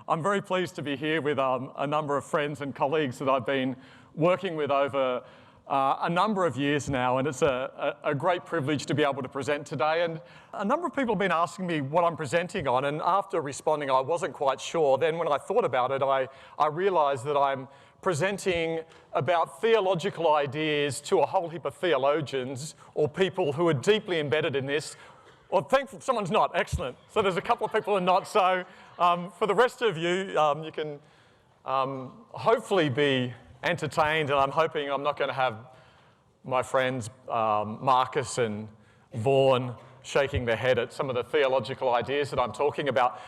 I'm very pleased to be here with a number of friends and colleagues that I've been working with over a number of years now, and it's a great privilege to be able to present today. And a number of people have been asking me what I'm presenting on, and after responding I wasn't quite sure. Then when I thought about it, I realised that I'm presenting about theological ideas to a whole heap of theologians or people who are deeply embedded in this. Well, thankfully someone's not. Excellent. So there's a couple of people who are not. So for the rest of you, you can hopefully be entertained, and I'm hoping I'm not going to have my friends Marcus and Vaughan shaking their head at some of the theological ideas that I'm talking about.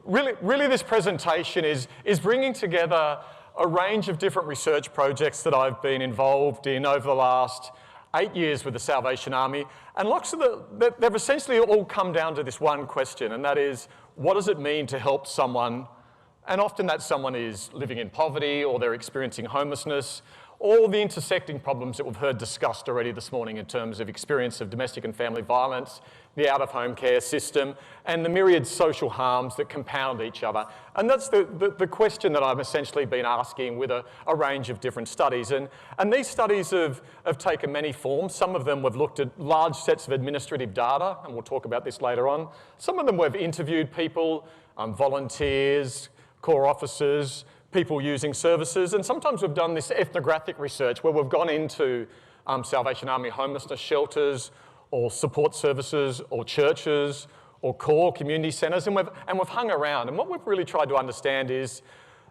Really this presentation is bringing together a range of different research projects that I've been involved in over the last 8 years with the Salvation Army, and lots of they've essentially all come down to this one question, and that is, what does it mean to help someone? And often that someone is living in poverty, or they're experiencing homelessness, all the intersecting problems that we've heard discussed already this morning in terms of experience of domestic and family violence, the out-of-home care system, and the myriad social harms that compound each other. And that's the question that I've essentially been asking with a range of different studies. And these studies have taken many forms. Some of them we've looked at large sets of administrative data, and we'll talk about this later on. Some of them we've interviewed people, volunteers, corps officers, people using services, and sometimes we've done this ethnographic research where we've gone into Salvation Army homelessness shelters or support services or churches or core community centres, and we've hung around. And what we've really tried to understand is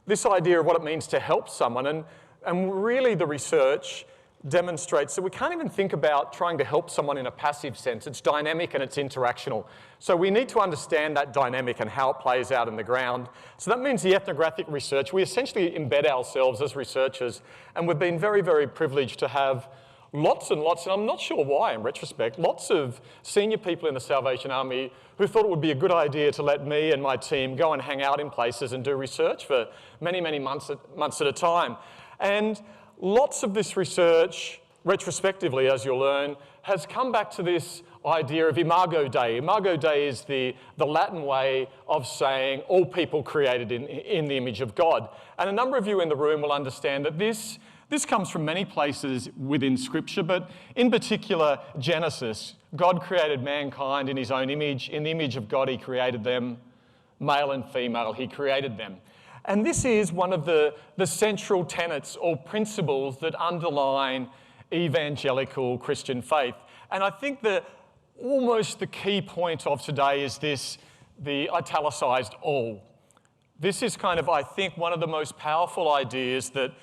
this idea of what it means to help someone, and really the research demonstrates that we can't even think about trying to help someone in a passive sense. It's dynamic and it's interactional. So we need to understand that dynamic and how it plays out in the ground. So that means the ethnographic research, we essentially embed ourselves as researchers, and we've been very, very privileged to have lots and lots, and I'm not sure why in retrospect, lots of senior people in the Salvation Army who thought it would be a good idea to let me and my team go and hang out in places and do research for many, many months at a time. And lots of this research, retrospectively, as you'll learn, has come back to this idea of Imago Dei. Imago Dei is the Latin way of saying all people created in the image of God. And a number of you in the room will understand that this comes from many places within Scripture, but in particular Genesis. God created mankind in his own image. In the image of God he created them, male and female, he created them. And this is one of the central tenets or principles that underline evangelical Christian faith. And I think that almost the key point of today is this, the italicised all. This is kind of, I think, one of the most powerful ideas that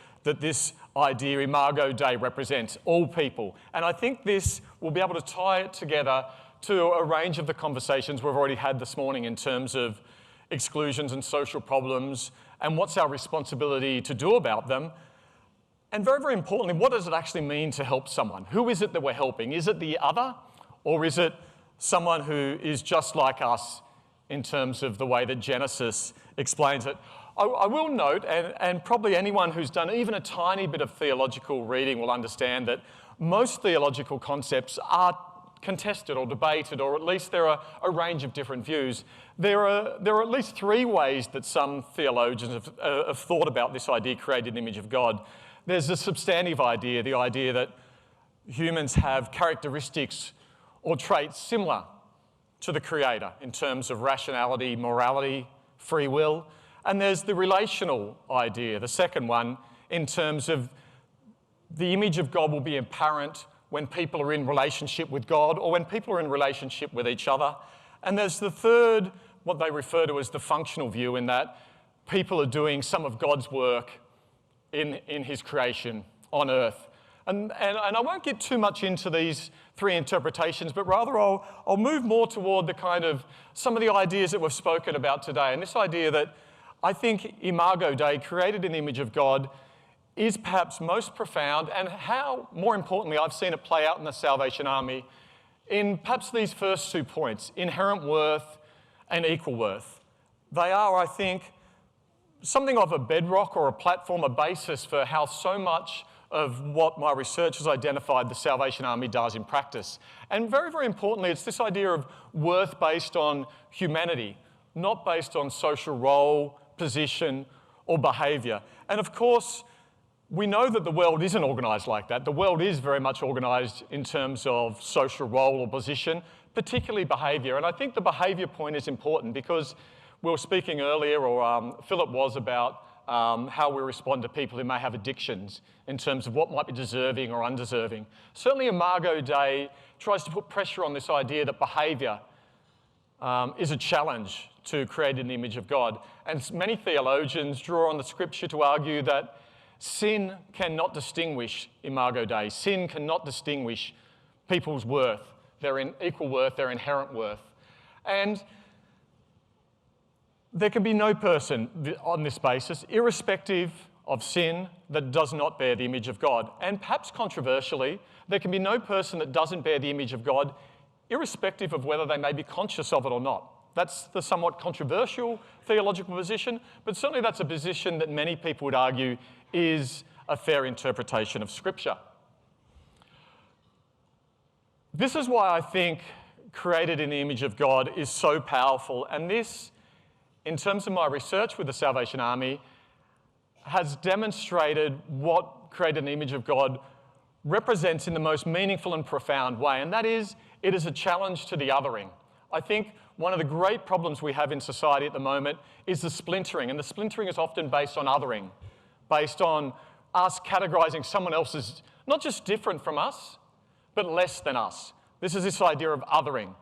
this idea, Imago Dei, represents, all people. And I think this will be able to tie it together to a range of the conversations we've already had this morning in terms of exclusions and social problems, and what's our responsibility to do about them. And very, very importantly, what does it actually mean to help someone? Who is it that we're helping? Is it the other, or is it someone who is just like us in terms of the way that Genesis explains it? I will note, and probably anyone who's done even a tiny bit of theological reading will understand that most theological concepts are contested or debated, or at least there are a range of different views. There are at least three ways that some theologians have thought about this idea, created in the image of God. There's the substantive idea, the idea that humans have characteristics or traits similar to the Creator in terms of rationality, morality, free will. And there's the relational idea, the second one, in terms of the image of God will be apparent when people are in relationship with God or when people are in relationship with each other. And there's the third, what they refer to as the functional view, in that people are doing some of God's work in his creation on earth. And I won't get too much into these three interpretations, but rather I'll move more toward the kind of some of the ideas that we've spoken about today. And this idea that I think Imago Dei, created in the image of God, is perhaps most profound, and how, more importantly, I've seen it play out in the Salvation Army in perhaps these first 2 points, inherent worth and equal worth. They are, I think, something of a bedrock or a platform, a basis for how so much of what my research has identified the Salvation Army does in practice. And very, very importantly, it's this idea of worth based on humanity, not based on social role, position, or behaviour. And of course, we know that the world isn't organised like that. The world is very much organised in terms of social role or position, particularly behaviour. And I think the behaviour point is important because we were speaking earlier, or Philip was, about how we respond to people who may have addictions in terms of what might be deserving or undeserving. Certainly Imago Dei tries to put pressure on this idea that behaviour is a challenge to create an image of God. And many theologians draw on the scripture to argue that sin cannot distinguish Imago Dei. Sin cannot distinguish people's worth, their equal worth, their inherent worth. And there can be no person on this basis, irrespective of sin, that does not bear the image of God. And perhaps controversially, there can be no person that doesn't bear the image of God, irrespective of whether they may be conscious of it or not. That's the somewhat controversial theological position, but certainly that's a position that many people would argue is a fair interpretation of Scripture. This is why I think created in the image of God is so powerful, and this, in terms of my research with the Salvation Army, has demonstrated what created in the image of God represents in the most meaningful and profound way, and that is, it is a challenge to the othering. I think one of the great problems we have in society at the moment is the splintering, and the splintering is often based on othering, based on us categorising someone else as not just different from us, but less than us. This is this idea of othering.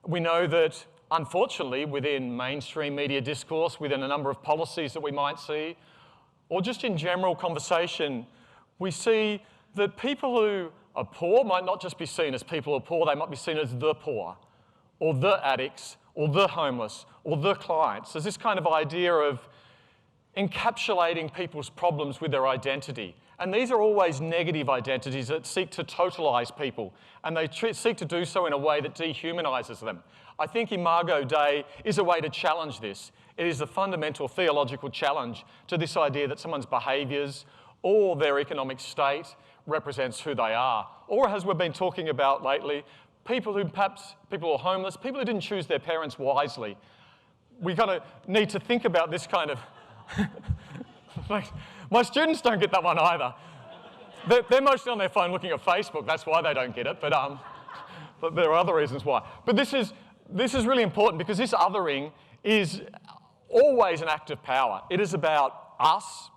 We know that, unfortunately, within mainstream media discourse, within a number of policies that we might see, or just in general conversation, we see that people who are poor might not just be seen as people who are poor, they might be seen as the poor, or the addicts, or the homeless, or the clients. There's this kind of idea of encapsulating people's problems with their identity. And these are always negative identities that seek to totalise people, and they seek to do so in a way that dehumanises them. I think Imago Dei is a way to challenge this. It is a fundamental theological challenge to this idea that someone's behaviours or their economic state represents who they are. Or, as we've been talking about lately, people who are homeless, people who didn't choose their parents wisely. We kind of need to think about this kind of... My students don't get that one either. They're mostly on their phone looking at Facebook, that's why they don't get it, but there are other reasons why. But this is really important because this othering is always an act of power. It is about us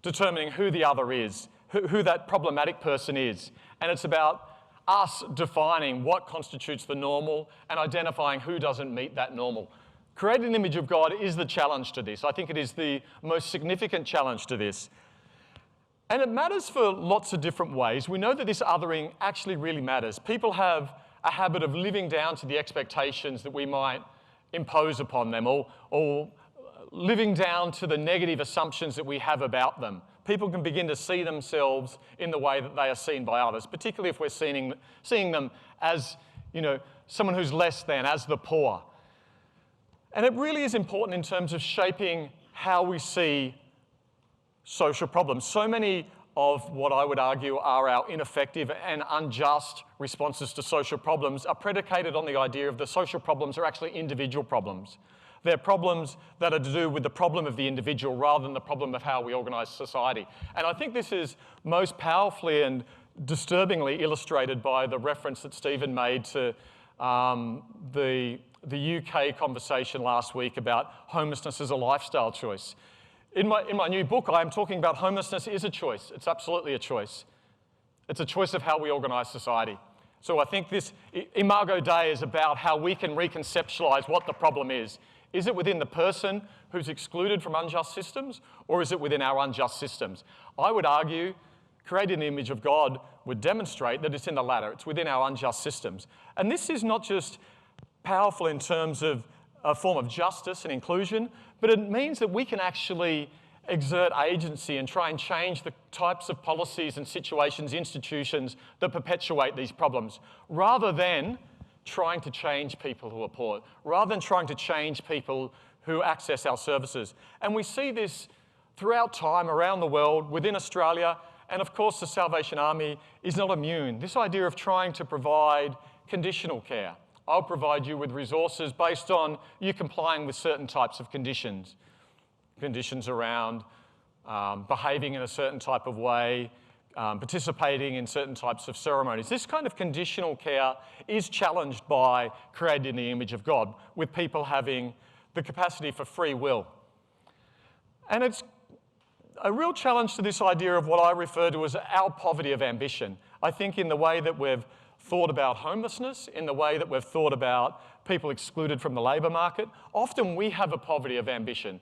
determining who the other is, who that problematic person is. And it's about us defining what constitutes the normal and identifying who doesn't meet that normal. Creating an image of God is the challenge to this. I think it is the most significant challenge to this. And it matters for lots of different ways. We know that this othering actually really matters. People have a habit of living down to the expectations that we might impose upon them, or living down to the negative assumptions that we have about them. People can begin to see themselves in the way that they are seen by others, particularly if we're seeing them as, someone who's less than, as the poor. And it really is important in terms of shaping how we see social problems. So many of what I would argue are our ineffective and unjust responses to social problems are predicated on the idea of the social problems are actually individual problems. They're problems that are to do with the problem of the individual rather than the problem of how we organise society. And I think this is most powerfully and disturbingly illustrated by the reference that Stephen made to the UK conversation last week about homelessness as a lifestyle choice. In my new book, I am talking about homelessness is a choice. It's absolutely a choice. It's a choice of how we organise society. So I think this Imago Dei is about how we can reconceptualise what the problem is. Is it within the person who's excluded from unjust systems, or is it within our unjust systems? I would argue, creating the image of God would demonstrate that it's in the latter. It's within our unjust systems. And this is not just powerful in terms of a form of justice and inclusion, but it means that we can actually exert agency and try and change the types of policies and situations, institutions that perpetuate these problems, rather than trying to change people who are poor, rather than trying to change people who access our services. And we see this throughout time, around the world, within Australia, and of course the Salvation Army is not immune. This idea of trying to provide conditional care. I'll provide you with resources based on you complying with certain types of conditions. conditions around behaving in a certain type of way, participating in certain types of ceremonies. This kind of conditional care is challenged by created in the image of God, with people having the capacity for free will. And it's a real challenge to this idea of what I refer to as our poverty of ambition. I think in the way that we've thought about homelessness, in the way that we've thought about people excluded from the labour market, often we have a poverty of ambition.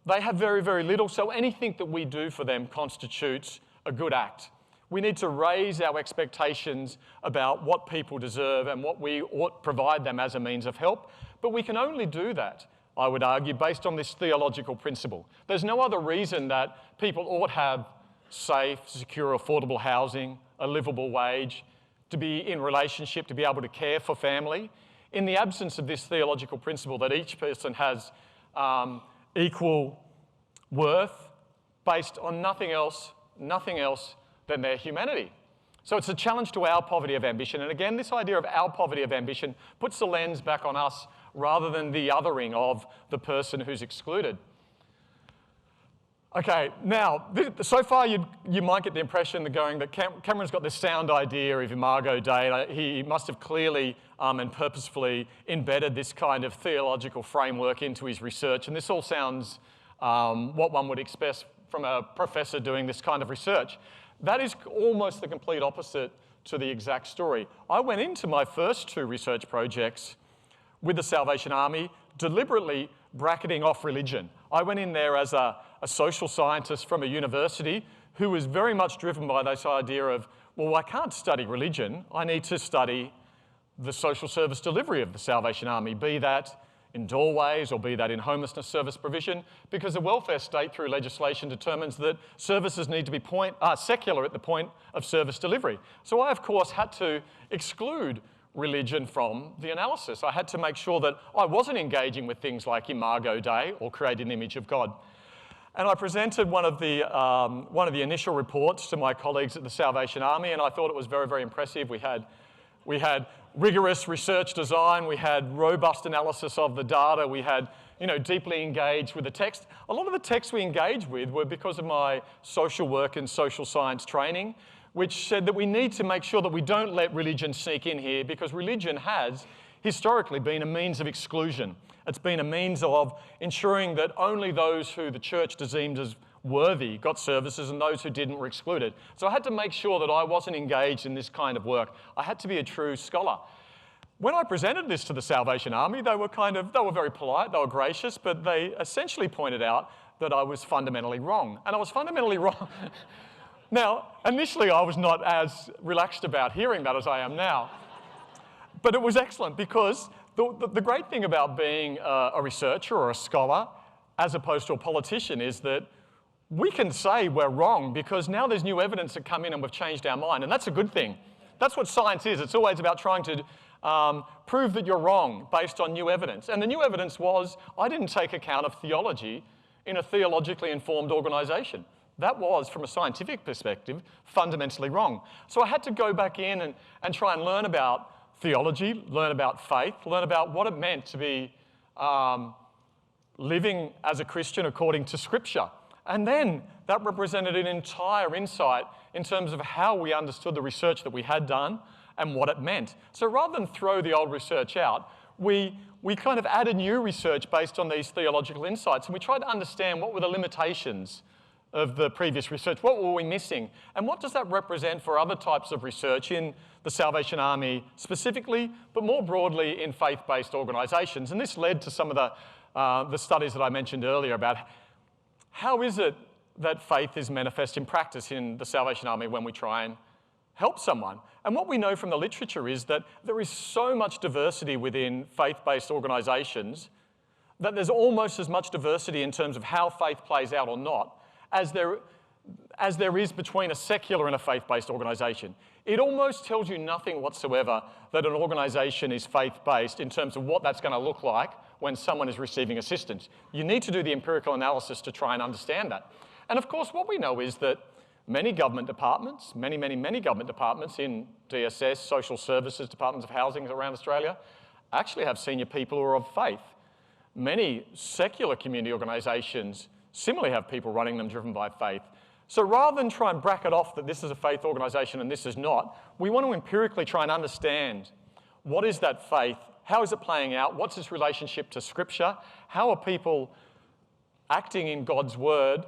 They have very, very little, so anything that we do for them constitutes a good act. We need to raise our expectations about what people deserve and what we ought to provide them as a means of help, but we can only do that, I would argue, based on this theological principle. There's no other reason that people ought to have safe, secure, affordable housing, a livable wage, to be in relationship, to be able to care for family, in the absence of this theological principle that each person has equal worth based on nothing else than their humanity. So it's a challenge to our poverty of ambition. And again, this idea of our poverty of ambition puts the lens back on us rather than the othering of the person who's excluded. Okay, now, so far you might get the impression that Cameron's got this sound idea of Imago Dei. He must have clearly and purposefully embedded this kind of theological framework into his research, and this all sounds what one would expect from a professor doing this kind of research. That is almost the complete opposite to the exact story. I went into my first two research projects with the Salvation Army deliberately bracketing off religion. I went in there as a social scientist from a university who was very much driven by this idea of, well, I can't study religion, I need to study the social service delivery of the Salvation Army, be that in doorways or be that in homelessness service provision, because the welfare state through legislation determines that services need to be secular at the point of service delivery. So I, of course, had to exclude religion from the analysis. I had to make sure that I wasn't engaging with things like Imago Dei or created in the image of God. And I presented one of the initial reports to my colleagues at the Salvation Army, and I thought it was very, very impressive. We had rigorous research design, we had robust analysis of the data, we had deeply engaged with the text. A lot of the texts we engaged with were because of my social work and social science training, which said that we need to make sure that we don't let religion sneak in here, because religion has historically been a means of exclusion. It's been a means of ensuring that only those who the church deemed as worthy got services and those who didn't were excluded. So I had to make sure that I wasn't engaged in this kind of work. I had to be a true scholar. When I presented this to the Salvation Army, they were very polite, they were gracious, but they essentially pointed out that I was fundamentally wrong. And I was fundamentally wrong. Now, initially I was not as relaxed about hearing that as I am now. But it was excellent, because the great thing about being a researcher or a scholar, as opposed to a politician, is that we can say we're wrong because now there's new evidence that come in and we've changed our mind, and that's a good thing. That's what science is. It's always about trying to prove that you're wrong based on new evidence. And the new evidence was I didn't take account of theology in a theologically informed organisation. That was, from a scientific perspective, fundamentally wrong. So I had to go back in and try and learn about theology, learn about faith, learn about what it meant to be living as a Christian according to Scripture. And then that represented an entire insight in terms of how we understood the research that we had done and what it meant. So rather than throw the old research out, we kind of added new research based on these theological insights, and we tried to understand what were the limitations of the previous research, what were we missing, and what does that represent for other types of research in the Salvation Army specifically, but more broadly in faith-based organisations. And this led to some of the studies that I mentioned earlier about how is it that faith is manifest in practice in the Salvation Army when we try and help someone. And what we know from the literature is that there is so much diversity within faith-based organisations that there's almost as much diversity in terms of how faith plays out or not as there is between a secular and a faith-based organisation. It almost tells you nothing whatsoever that an organisation is faith-based in terms of what that's going to look like when someone is receiving assistance. You need to do the empirical analysis to try and understand that. And of course, what we know is that many government departments, many government departments in DSS, social services, departments of housing around Australia, actually have senior people who are of faith. Many secular community organisations similarly have people running them driven by faith. So rather than try and bracket off that this is a faith organisation and this is not, we want to empirically try and understand what is that faith, how is it playing out, what's its relationship to Scripture, how are people acting in God's Word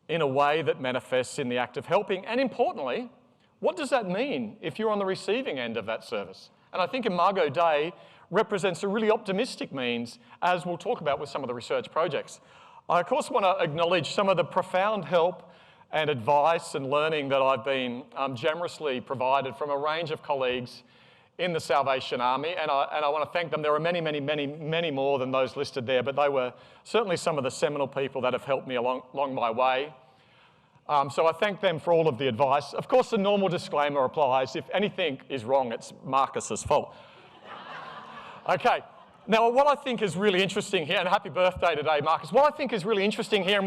in a way that manifests in the act of helping, and importantly, what does that mean if you're on the receiving end of that service? And I think Imago Dei represents a really optimistic means, as we'll talk about with some of the research projects. I, of course, want to acknowledge some of the profound help and advice and learning that I've been generously provided from a range of colleagues in the Salvation Army, and I want to thank them. There are many, many, many, many more than those listed there, but they were certainly some of the seminal people that have helped me along my way. So I thank them for all of the advice. Of course, the normal disclaimer applies. If anything is wrong, it's Marcus's fault. Okay. Now, what I think is really interesting here, and happy birthday today, Marcus. What I think is really interesting here,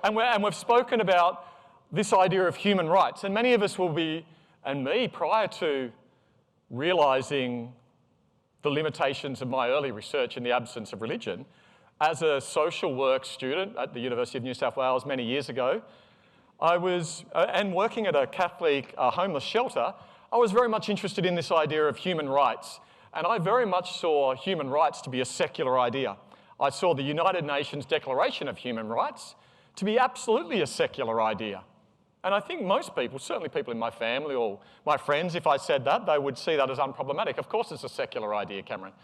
and we've spoken about this idea of human rights, and many of us will be, and me, prior to realising the limitations of my early research in the absence of religion, as a social work student at the University of New South Wales many years ago, I was, and working at a Catholic homeless shelter, I was very much interested in this idea of human rights. And I very much saw human rights to be a secular idea. I saw the United Nations Declaration of Human Rights to be absolutely a secular idea. And I think most people, certainly people in my family or my friends, if I said that, they would see that as unproblematic. Of course it's a secular idea, Cameron.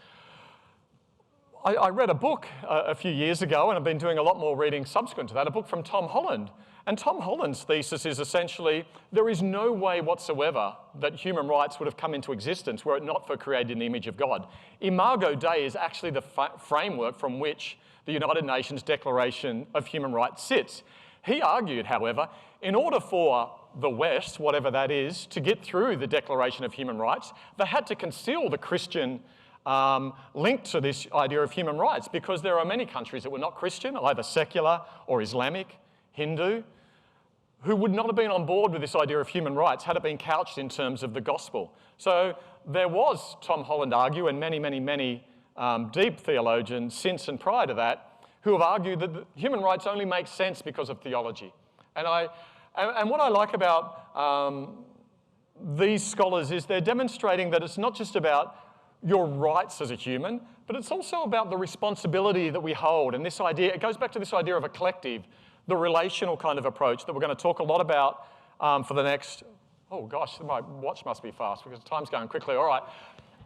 I read a book a few years ago, and I've been doing a lot more reading subsequent to that, a book from Tom Holland. And Tom Holland's thesis is essentially, there is no way whatsoever that human rights would have come into existence were it not for created in the image of God. Imago Dei is actually the framework from which the United Nations Declaration of Human Rights sits. He argued, however, in order for the West, whatever that is, to get through the Declaration of Human Rights, they had to conceal the Christian link to this idea of human rights, because there are many countries that were not Christian, either secular or Islamic, Hindu, who would not have been on board with this idea of human rights had it been couched in terms of the gospel. So there was, Tom Holland argued, and many, many, many deep theologians since and prior to that, who have argued that human rights only make sense because of theology. And what I like about these scholars is they're demonstrating that it's not just about your rights as a human, but it's also about the responsibility that we hold. And this idea, it goes back to this idea of a collective, the relational kind of approach that we're going to talk a lot about for the next, oh gosh, my watch must be fast because time's going quickly. All right,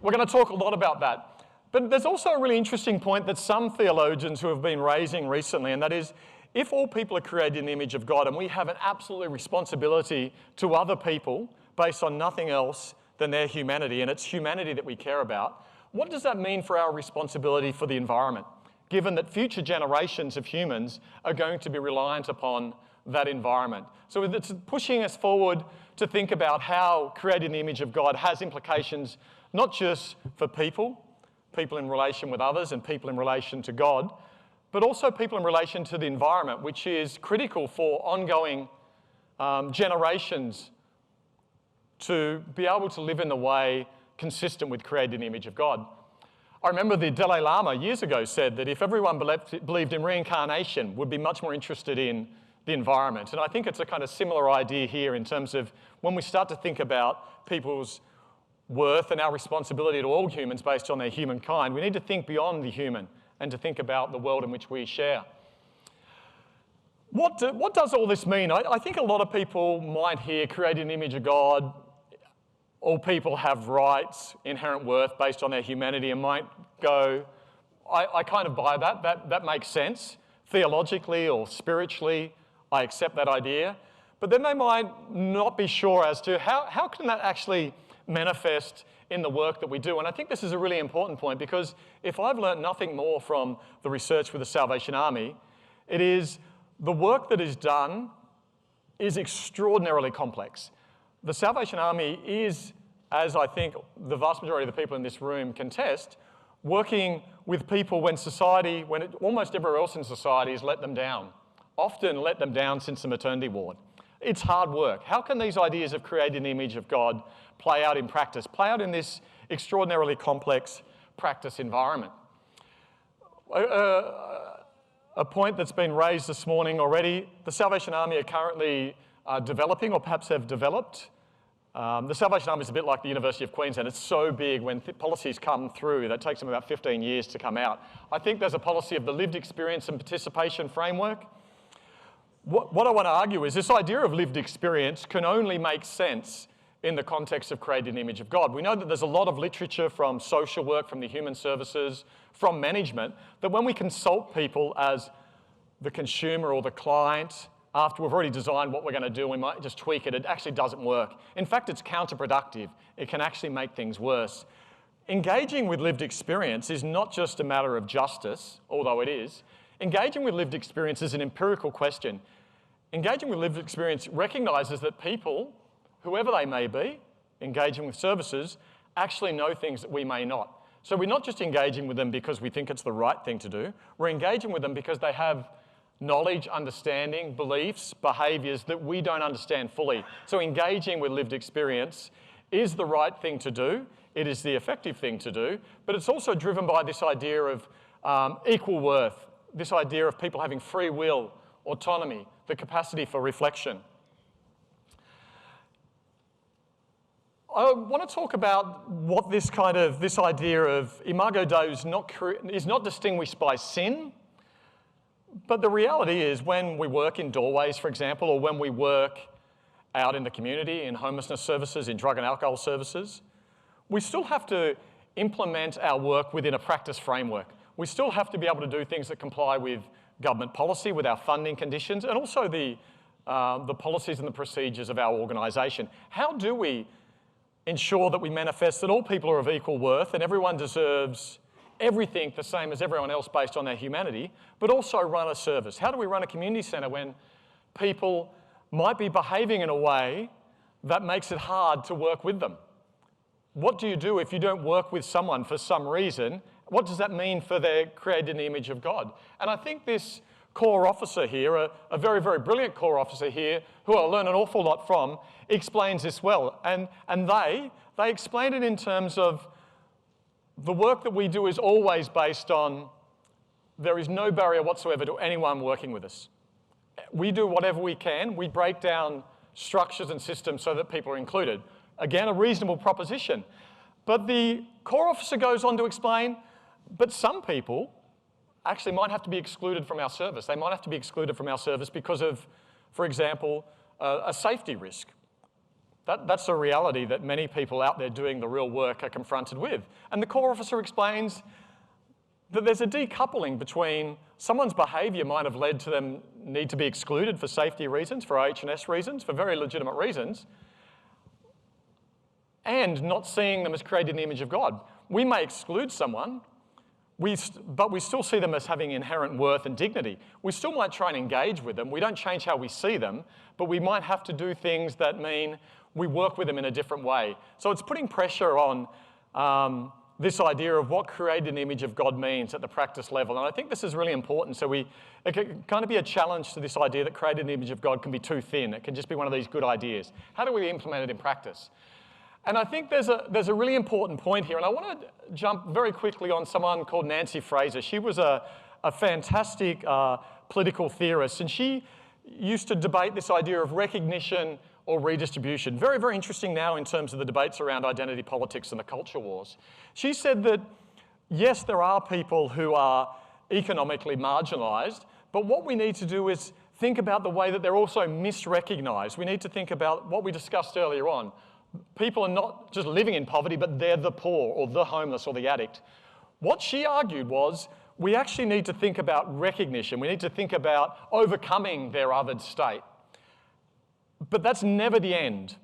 we're going to talk a lot about that. But there's also a really interesting point that some theologians who have been raising recently, and that is, if all people are created in the image of God and we have an absolute responsibility to other people based on nothing else than their humanity, and it's humanity that we care about, what does that mean for our responsibility for the environment, given that future generations of humans are going to be reliant upon that environment? So it's pushing us forward to think about how created in the image of God has implications not just for people in relation with others and people in relation to God, but also people in relation to the environment, which is critical for ongoing generations to be able to live in the way consistent with created in the image of God. I remember the Dalai Lama years ago said that if everyone believed in reincarnation, would be much more interested in the environment. And I think it's a kind of similar idea here in terms of when we start to think about people's worth and our responsibility to all humans based on their humankind, we need to think beyond the human and to think about the world in which we share. What does all this mean? I think a lot of people might hear created in the image of God, all people have rights, inherent worth based on their humanity, and might go, I kind of buy that. That makes sense. Theologically or spiritually, I accept that idea. But then they might not be sure as to how can that actually manifest in the work that we do. And I think this is a really important point, because if I've learned nothing more from the research with the Salvation Army, it is the work that is done is extraordinarily complex. The Salvation Army is, as I think the vast majority of the people in this room can attest, working with people when almost everywhere else in society has let them down, often let them down since the maternity ward. It's hard work. How can these ideas of created in the image of God play out in practice, play out in this extraordinarily complex practice environment? a point that's been raised this morning already. The Salvation Army are currently developing, or perhaps have developed. The Salvation Army is a bit like the University of Queensland. It's so big when policies come through that takes them about 15 years to come out. I think there's a policy of the lived experience and participation framework. What I want to argue is this idea of lived experience can only make sense in the context of created in the image of God. We know that there's a lot of literature from social work, from the human services, from management, that when we consult people as the consumer or the client, after we've already designed what we're going to do, we might just tweak it. It actually doesn't work. In fact, it's counterproductive. It can actually make things worse. Engaging with lived experience is not just a matter of justice, although it is. Engaging with lived experience is an empirical question. Engaging with lived experience recognises that people, whoever they may be, engaging with services, actually know things that we may not. So we're not just engaging with them because we think it's the right thing to do. We're engaging with them because they have knowledge, understanding, beliefs, behaviours that we don't understand fully. So engaging with lived experience is the right thing to do. It is the effective thing to do. But it's also driven by this idea of equal worth, this idea of people having free will, autonomy, the capacity for reflection. I want to talk about what this idea of imago Dei is not distinguished by sin, but the reality is when we work in doorways, for example, or when we work out in the community, in homelessness services, in drug and alcohol services, we still have to implement our work within a practice framework. We still have to be able to do things that comply with government policy, with our funding conditions, and also the policies and the procedures of our organisation. How do we ensure that we manifest that all people are of equal worth and everyone deserves everything the same as everyone else based on their humanity, but also run a service? How do we run a community centre when people might be behaving in a way that makes it hard to work with them? What do you do if you don't work with someone for some reason? What does that mean for their created in the image of God? And I think this core officer here, a very, very brilliant core officer here, who I learn an awful lot from, explains this well. And they explain it in terms of the work that we do is always based on there is no barrier whatsoever to anyone working with us. We do whatever we can. We break down structures and systems so that people are included. Again, a reasonable proposition. But the core officer goes on to explain, but some people actually might have to be excluded from our service. They might have to be excluded from our service because of, for example, a safety risk. That's a reality that many people out there doing the real work are confronted with. And the core officer explains that there's a decoupling between someone's behaviour might have led to them need to be excluded for safety reasons, for H&S reasons, for very legitimate reasons, and not seeing them as created in the image of God. We may exclude someone, but we still see them as having inherent worth and dignity. We still might try and engage with them. We don't change how we see them, but we might have to do things that mean we work with them in a different way. So it's putting pressure on this idea of what created in the image of God means at the practice level. And I think this is really important. So it can kind of be a challenge to this idea that created in the image of God can be too thin. It can just be one of these good ideas. How do we implement it in practice? And I think there's a really important point here, and I want to jump very quickly on someone called Nancy Fraser. She was a fantastic political theorist, and she used to debate this idea of recognition or redistribution. Very, very interesting now in terms of the debates around identity politics and the culture wars. She said that, yes, there are people who are economically marginalised, but what we need to do is think about the way that they're also misrecognised. We need to think about what we discussed earlier on. People are not just living in poverty, but they're the poor or the homeless or the addict. What she argued was we actually need to think about recognition. We need to think about overcoming their othered state. But that's never the end.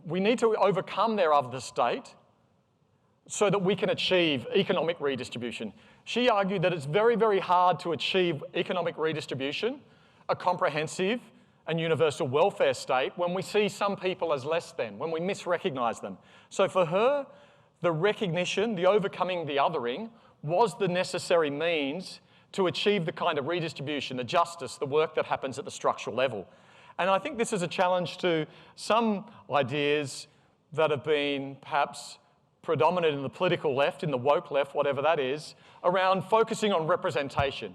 We need to overcome their other state so that we can achieve economic redistribution. She argued that it's very, very hard to achieve economic redistribution, a comprehensive and universal welfare state, when we see some people as less than, when we misrecognise them. So for her, the recognition, the overcoming the othering, was the necessary means to achieve the kind of redistribution, the justice, the work that happens at the structural level. And I think this is a challenge to some ideas that have been perhaps predominant in the political left, in the woke left, whatever that is, around focusing on representation.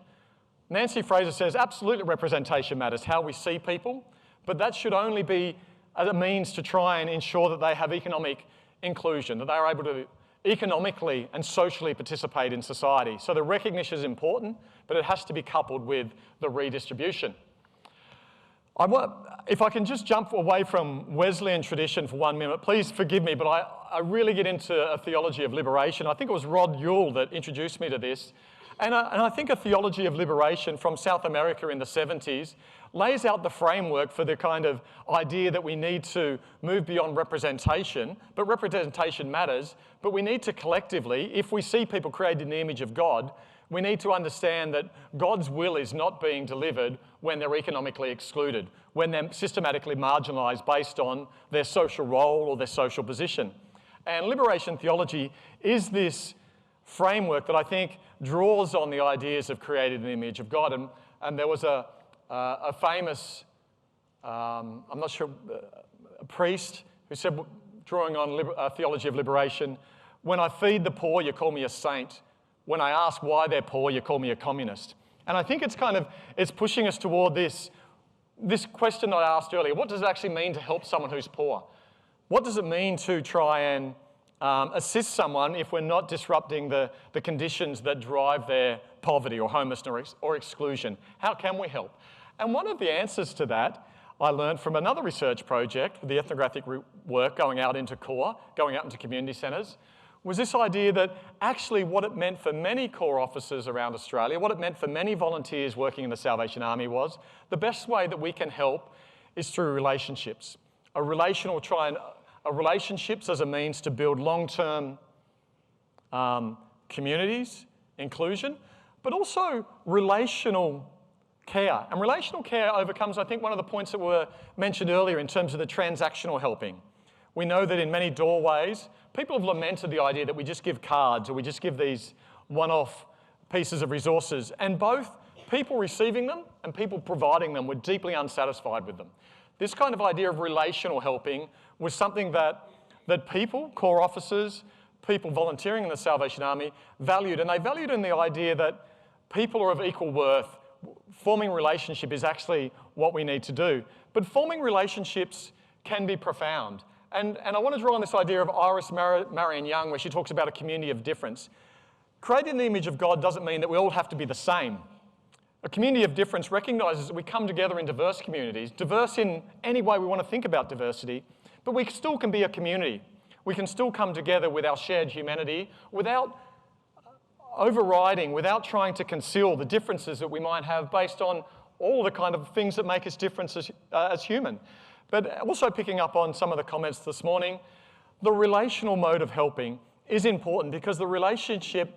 Nancy Fraser says, absolutely representation matters, how we see people, but that should only be a means to try and ensure that they have economic inclusion, that they are able to economically and socially participate in society. So the recognition is important, but it has to be coupled with the redistribution. If I can just jump away from Wesleyan tradition for 1 minute, please forgive me, but I really get into a theology of liberation. I think it was Rod Ewell that introduced me to this. And I think a theology of liberation from South America in the 70s lays out the framework for the kind of idea that we need to move beyond representation, but representation matters, but we need to collectively, if we see people created in the image of God, we need to understand that God's will is not being delivered when they're economically excluded, when they're systematically marginalised based on their social role or their social position. And liberation theology is this framework that I think draws on the ideas of created in the image of God. And there was a famous, I'm not sure, a priest who said, drawing on theology of liberation, when I feed the poor, you call me a saint. When I ask why they're poor, you call me a communist. And I think it's pushing us toward this question that I asked earlier. What does it actually mean to help someone who's poor? What does it mean to try and assist someone if we're not disrupting the conditions that drive their poverty or homelessness or exclusion? How can we help? And one of the answers to that I learned from another research project, the ethnographic work going out into core, going out into community centres, was this idea that actually what it meant for many corps officers around Australia, what it meant for many volunteers working in the Salvation Army was the best way that we can help is through relationships. Relationships as a means to build long-term communities, inclusion, but also relational care. And relational care overcomes, I think, one of the points that were mentioned earlier in terms of the transactional helping. We know that in many doorways, people have lamented the idea that we just give cards or we just give these one-off pieces of resources. And both people receiving them and people providing them were deeply unsatisfied with them. This kind of idea of relational helping was something that people, corps officers, people volunteering in the Salvation Army valued. And they valued in the idea that people are of equal worth. Forming relationship is actually what we need to do. But forming relationships can be profound. And I want to draw on this idea of Iris Marion Young, where she talks about a community of difference. Created in the image of God doesn't mean that we all have to be the same. A community of difference recognises that we come together in diverse communities, diverse in any way we want to think about diversity, but we still can be a community. We can still come together with our shared humanity without overriding, without trying to conceal the differences that we might have based on all the kind of things that make us different as human. But also picking up on some of the comments this morning, the relational mode of helping is important because the relationship,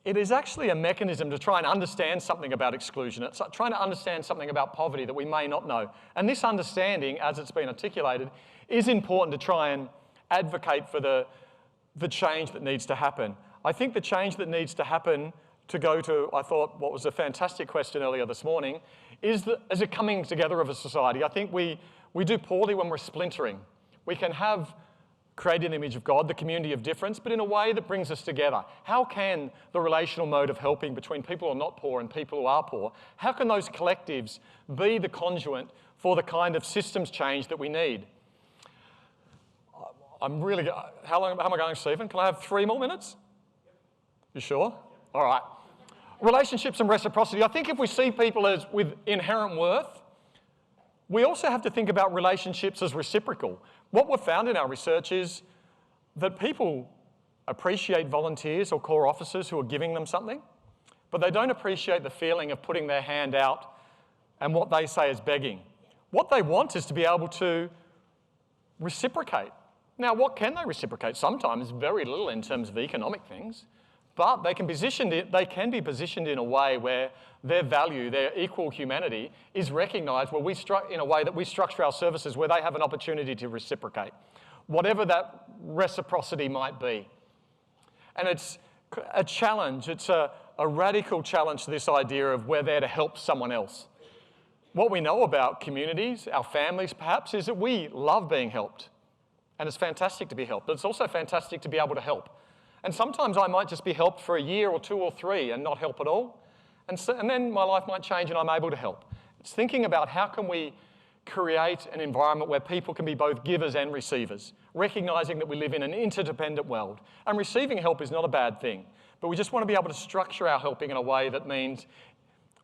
it is actually a mechanism to try and understand something about exclusion. It's trying to understand something about poverty that we may not know. And this understanding, as it's been articulated, is important to try and advocate for the change that needs to happen. I think the change that needs to happen to go to, I thought, what was a fantastic question earlier this morning, is a coming together of a society. I think we do poorly when we're splintering. We can have created in the image of God, the community of difference, but in a way that brings us together. How can the relational mode of helping between people who are not poor and people who are poor, how can those collectives be the conduit for the kind of systems change that we need? How am I going, Stephen? Can I have 3 more minutes? You sure? All right. Relationships and reciprocity. I think if we see people as with inherent worth, we also have to think about relationships as reciprocal. What we've found in our research is that people appreciate volunteers or corps officers who are giving them something, but they don't appreciate the feeling of putting their hand out and what they say is begging. What they want is to be able to reciprocate. Now, what can they reciprocate? Sometimes very little in terms of economic things, but they can be positioned in a way where their value, their equal humanity is recognised in a way that we structure our services where they have an opportunity to reciprocate, whatever that reciprocity might be. And it's a challenge, it's a radical challenge to this idea of we're there to help someone else. What we know about communities, our families perhaps, is that we love being helped. And it's fantastic to be helped, but it's also fantastic to be able to help. And sometimes I might just be helped for a year or 2 or 3 and not help at all. And then my life might change and I'm able to help. It's thinking about how can we create an environment where people can be both givers and receivers, recognizing that we live in an interdependent world. And receiving help is not a bad thing, but we just want to be able to structure our helping in a way that means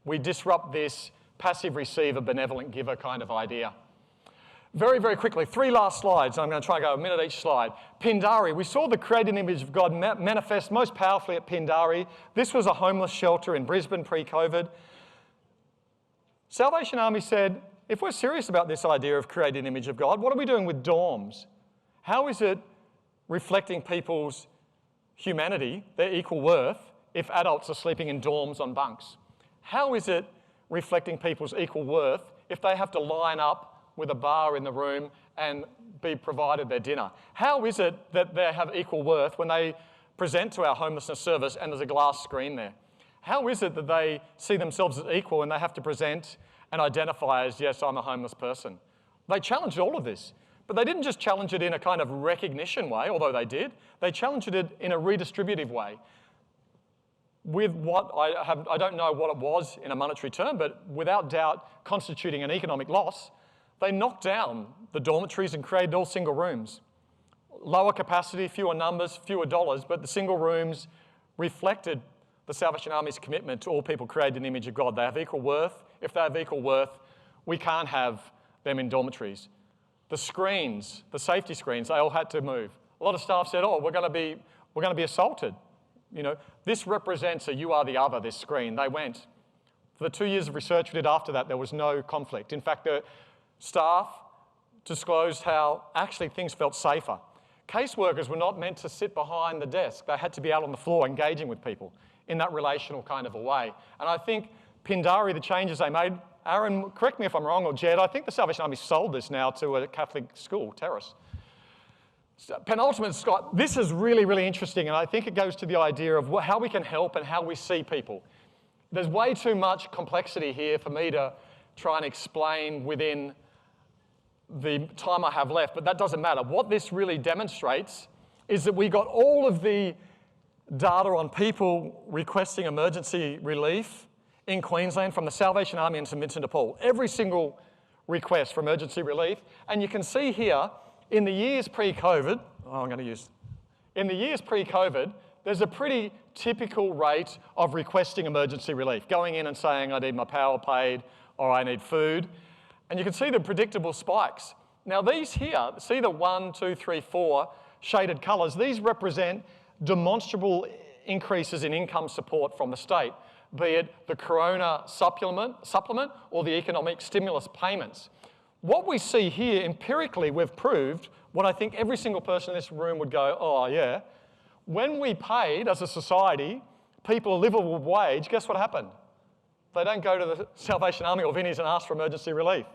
we disrupt this passive receiver, benevolent giver kind of idea. Very, very quickly, 3 last slides. I'm going to try and go a minute each slide. Pindari. We saw the created image of God manifest most powerfully at Pindari. This was a homeless shelter in Brisbane pre-COVID. Salvation Army said, if we're serious about this idea of created image of God, what are we doing with dorms? How is it reflecting people's humanity, their equal worth, if adults are sleeping in dorms on bunks? How is it reflecting people's equal worth if they have to line up with a bar in the room and be provided their dinner? How is it that they have equal worth when they present to our homelessness service and there's a glass screen there? How is it that they see themselves as equal and they have to present and identify as, yes, I'm a homeless person? They challenged all of this, but they didn't just challenge it in a kind of recognition way, although they did. They challenged it in a redistributive way with what I don't know what it was in a monetary term, but without doubt constituting an economic loss. They knocked down the dormitories and created all single rooms. Lower capacity, fewer numbers, fewer dollars, but the single rooms reflected the Salvation Army's commitment to all people created in the image of God. They have equal worth. If they have equal worth, we can't have them in dormitories. The screens, the safety screens, they all had to move. A lot of staff said, oh, we're going to be assaulted. You know, this represents a you are the other, this screen. They went. For the 2 years of research we did after that, there was no conflict. In fact, the staff disclosed how actually things felt safer. Caseworkers were not meant to sit behind the desk. They had to be out on the floor engaging with people in that relational kind of a way. And I think Pindari, the changes they made, Aaron, correct me if I'm wrong, or Jed, I think the Salvation Army sold this now to a Catholic school, Terrace. So, penultimate, Scott, this is really, really interesting, and I think it goes to the idea of how we can help and how we see people. There's way too much complexity here for me to try and explain within the time I have left, but that doesn't matter. What this really demonstrates is that we got all of the data on people requesting emergency relief in Queensland from the Salvation Army and St Vincent de Paul. Every single request for emergency relief. And you can see here, in the years pre-COVID, in the years pre-COVID, there's a pretty typical rate of requesting emergency relief, going in and saying, I need my power paid, or I need food. And you can see the predictable spikes. Now these here, see the 1, 2, 3, 4 shaded colours, these represent demonstrable increases in income support from the state, be it the corona supplement or the economic stimulus payments. What we see here, empirically, we've proved what I think every single person in this room would go, oh yeah, when we paid as a society people a livable wage, guess what happened? They don't go to the Salvation Army or Vinnie's and ask for emergency relief.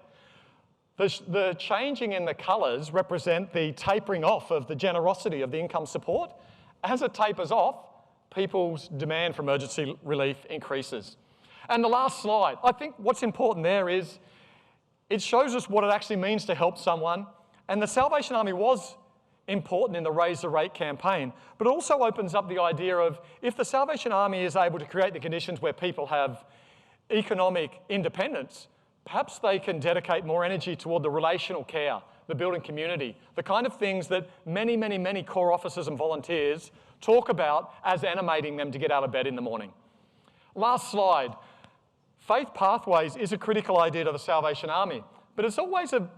The changing in the colours represent the tapering off of the generosity of the income support. As it tapers off, people's demand for emergency relief increases. And the last slide, I think what's important there is it shows us what it actually means to help someone. And the Salvation Army was important in the Raise the Rate campaign, but it also opens up the idea of if the Salvation Army is able to create the conditions where people have economic independence, perhaps they can dedicate more energy toward the relational care, the building community, the kind of things that many, many, many core officers and volunteers talk about as animating them to get out of bed in the morning. Last slide. Faith pathways is a critical idea to the Salvation Army, but it's always a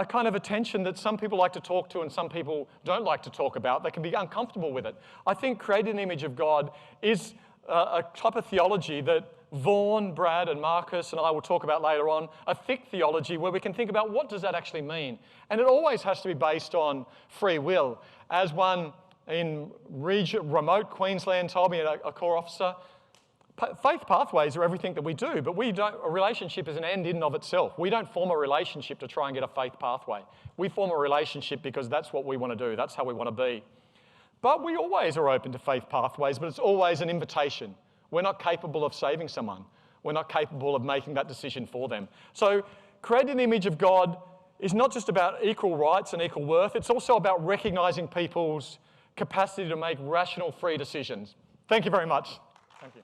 kind of a tension that some people like to talk to and some people don't like to talk about. They can be uncomfortable with it. I think creating the image of God is a type of theology that Vaughan, Brad and Marcus and I will talk about later on, a thick theology where we can think about what does that actually mean. And it always has to be based on free will. As one in remote Queensland told me, a core officer, faith pathways are everything that we do, but a relationship is an end in and of itself. We don't form a relationship to try and get a faith pathway. We form a relationship because that's what we want to do. That's how we want to be. But we always are open to faith pathways, but it's always an invitation. We're not capable of saving someone. We're not capable of making that decision for them. So creating the image of God is not just about equal rights and equal worth. It's also about recognising people's capacity to make rational, free decisions. Thank you very much. Thank you.